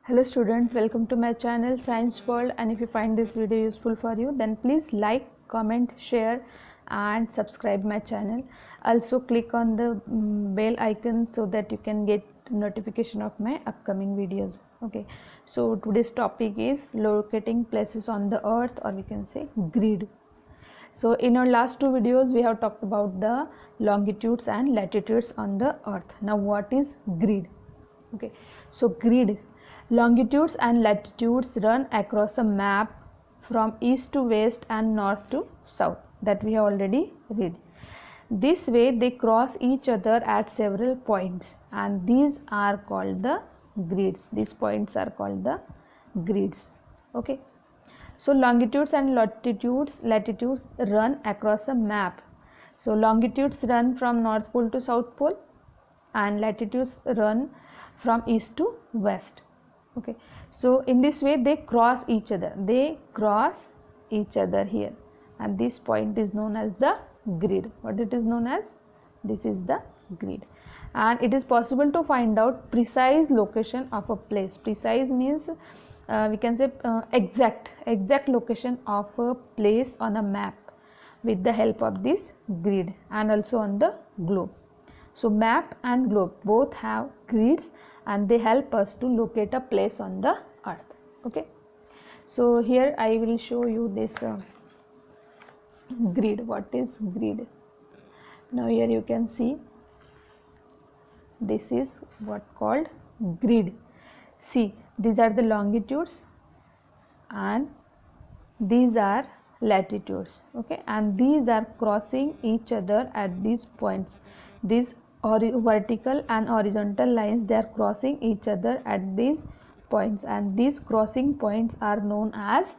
Hello students, welcome to my channel Science World, and if you find this video useful for you, then please like, comment, share and subscribe my channel. Also click on the bell icon so that you can get notification of my upcoming videos. Okay, so today's topic is locating places on the earth, or we can say grid. So in our last two videos we have talked about the longitudes and latitudes on the earth. Now what is grid? Okay, so grid, longitudes and latitudes run across a map from east to west and north to south, that we have already read. This way they cross each other at several points, and these are called the grids. These points are called the grids. Okay, so longitudes and latitudes run across a map. So longitudes run from north pole to south pole, and latitudes run from east to west. Okay, so in this way they cross each other, here, and this point is known as the grid. What it is known as? This is the grid, and it is possible to find out precise location of a place. Precise means we can say exact location of a place on a map with the help of this grid, and also on the globe. So map and globe both have grids, and they help us to locate a place on the earth. Okay, so here I will show you this grid. What is grid? Now here you can see, this is what called grid. See, these are the longitudes and these are latitudes. Okay, and these are crossing each other at these points. These vertical and horizontal lines, they are crossing each other at these points, and these crossing points are known as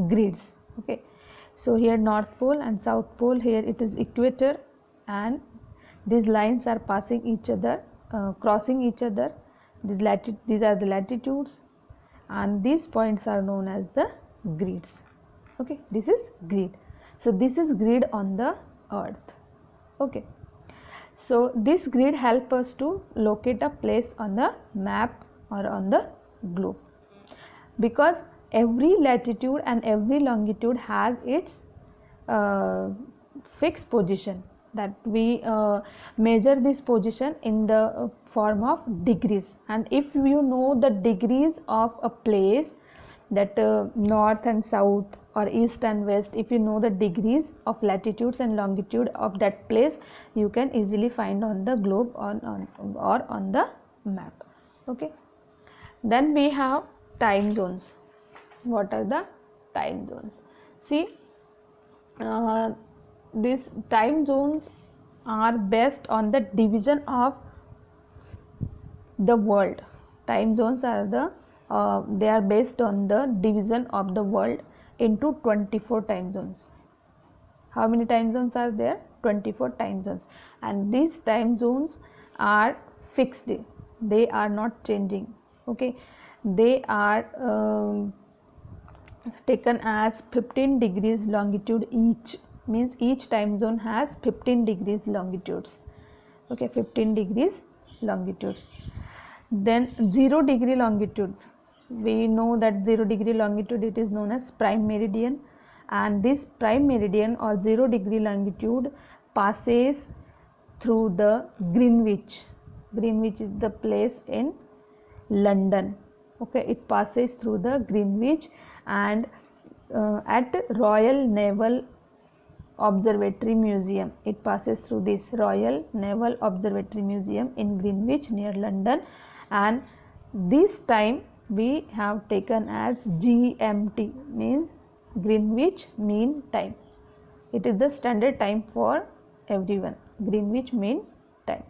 grids. Okay, so here north pole and south pole, here it is equator, and these lines are passing each other, crossing each other. These are the latitudes, and these points are known as the grids. Okay, this is grid. So this is grid on the earth. Okay, so this grid help us to locate a place on the map or on the globe, because every latitude and every longitude has its fixed position, that we measure this position in the form of degrees. And if you know the degrees of a place, that north and south or east and west, if you know the degrees of latitudes and longitude of that place, you can easily find on the globe or on the map. Okay, then we have time zones. What are the time zones? See, these time zones are based on the division of the world. Time zones are they are based on the division of the world into 24 time zones. How many time zones are there? 24 time zones, and these time zones are fixed, they are not changing. Okay, they are taken as 15 degrees longitude each, means each time zone has 15 degrees longitudes. Okay, 15 degrees longitude. Then 0 degree longitude, we know that 0 degree longitude, it is known as prime meridian, and this prime meridian or 0 degree longitude passes through the Greenwich. Greenwich is the place in London. Okay, it passes through the Greenwich, and at Royal Naval Observatory Museum, it passes through this Royal Naval Observatory Museum in Greenwich near London, and this time we have taken as GMT, means Greenwich Mean Time. It is the standard time for everyone, Greenwich Mean Time.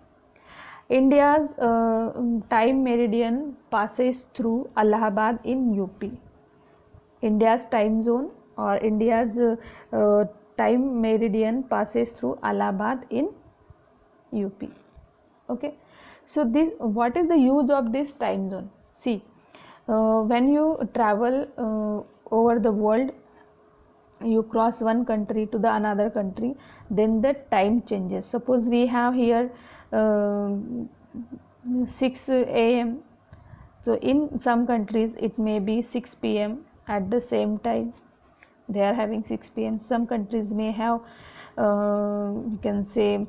India's time meridian passes through Allahabad in UP. India's time zone or India's time meridian passes through Allahabad in UP. Okay, so this, what is the use of this time zone? See, when you travel over the world, you cross one country to the another country, then the time changes. Suppose we have here 6 a.m. So in some countries it may be 6 p.m. at the same time they are having 6 p.m. Some countries may have you can say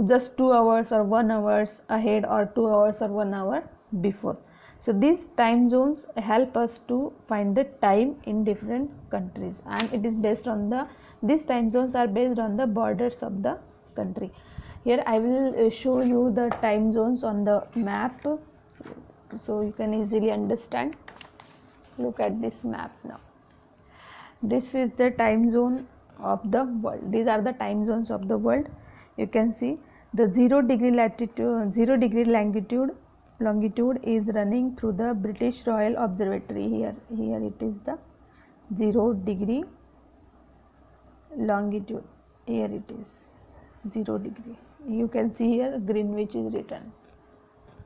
just 2 hours or 1 hours ahead, or 2 hours or 1 hour before. So these time zones help us to find the time in different countries, and it is based on the, these time zones are based on the borders of the country. Here I will show you the time zones on the map so you can easily understand. Look at this map now. This is the time zone of the world. These are the time zones of the world. You can see the 0 degree latitude, 0 degree longitude is running through the British Royal Observatory. Here it is the 0 degree longitude. Here it is 0 degree. You can see here Greenwich is written.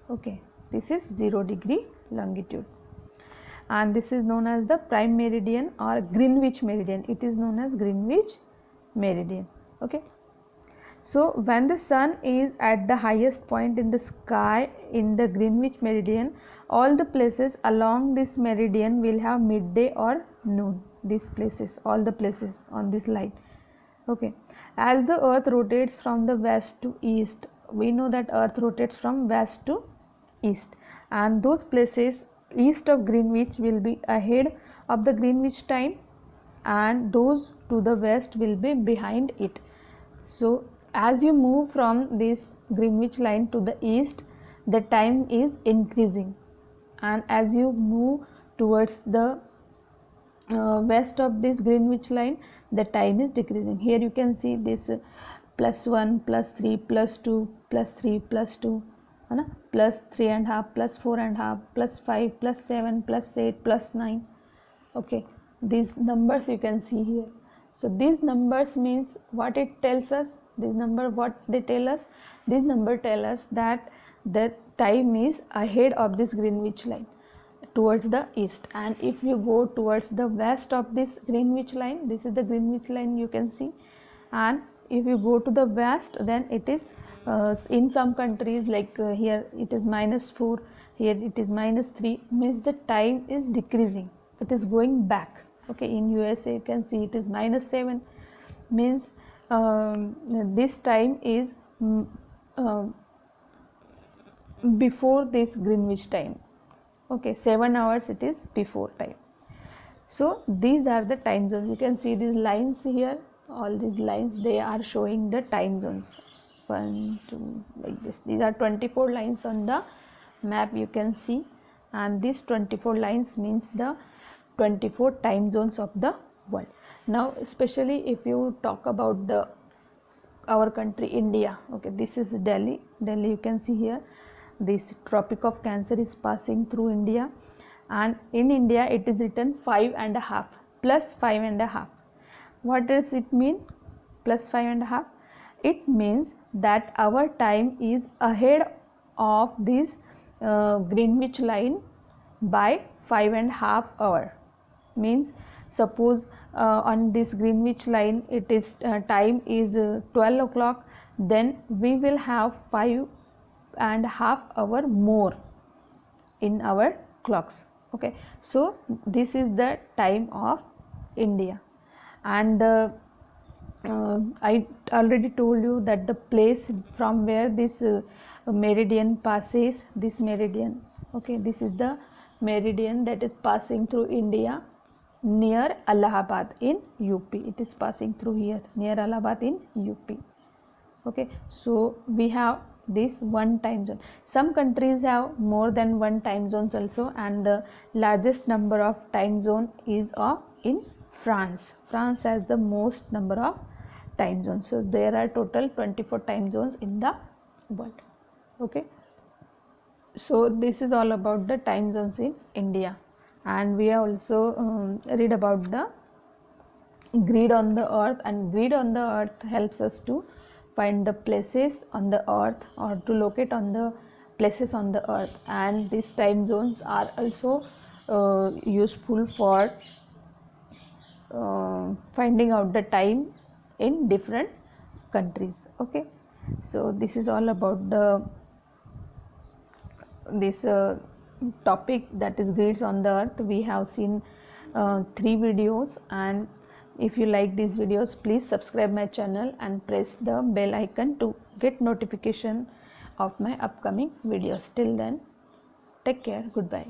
Okay, this is 0 degree longitude, and this is known as the prime meridian or Greenwich meridian. It is known as Greenwich meridian. Okay, so when the sun is at the highest point in the sky in the Greenwich meridian, all the places along this meridian will have midday or noon. These places, all the places on this line. Okay, as the earth rotates from the west to east, we know that earth rotates from west to east, and those places east of Greenwich will be ahead of the Greenwich time, and those to the west will be behind it. So as you move from this Greenwich line to the east, the time is increasing, and as you move towards the west of this Greenwich line, the time is decreasing. Here you can see this +1, +3, +2, +3, +2, +3.5, +4.5, +5, +7, +8, +9. Okay, these numbers you can see here. So these numbers means what it tells us. This number, what they tell us, this number tell us that the time is ahead of this Greenwich line towards the east. And if you go towards the west of this Greenwich line, this is the Greenwich line you can see, and if you go to the west, then it is in some countries like here it is -4, here it is -3, means the time is decreasing, it is going back. Okay, in USA you can see it is -7, means this time is before this Greenwich time. Okay, 7 hours it is before time. So these are the time zones. You can see these lines here, all these lines, they are showing the time zones. 1, 2, like this. These are 24 lines on the map you can see, and these 24 lines means the 24 time zones of the world. Now especially if you talk about the our country India. Okay, this is Delhi. Delhi you can see here, this Tropic of Cancer is passing through India, and in India it is written 5.5 plus 5.5. What does it mean, plus 5.5? It means that our time is ahead of this Greenwich line by 5.5 hours. Means suppose on this Greenwich line it is time is 12 o'clock, then we will have 5.5 hours more in our clocks. Okay, so this is the time of India. And I already told you that the place from where this meridian passes, this meridian, okay, this is the meridian that is passing through India near Allahabad in UP. It is passing through here near Allahabad in UP. Okay, so we have this one time zone. Some countries have more than one time zones also, and the largest number of time zone is in France. France has the most number of time zones. So there are total 24 time zones in the world. Okay, so this is all about the time zones in India, and we have also read about the grid on the earth, and grid on the earth helps us to find the places on the earth or to locate on the places on the earth. And these time zones are also useful for finding out the time in different countries. Okay, so this is all about the this topic, that is grids on the earth, we have seen 3 videos, and if you like these videos, please subscribe my channel and press the bell icon to get notification of my upcoming videos. Till then, take care, goodbye.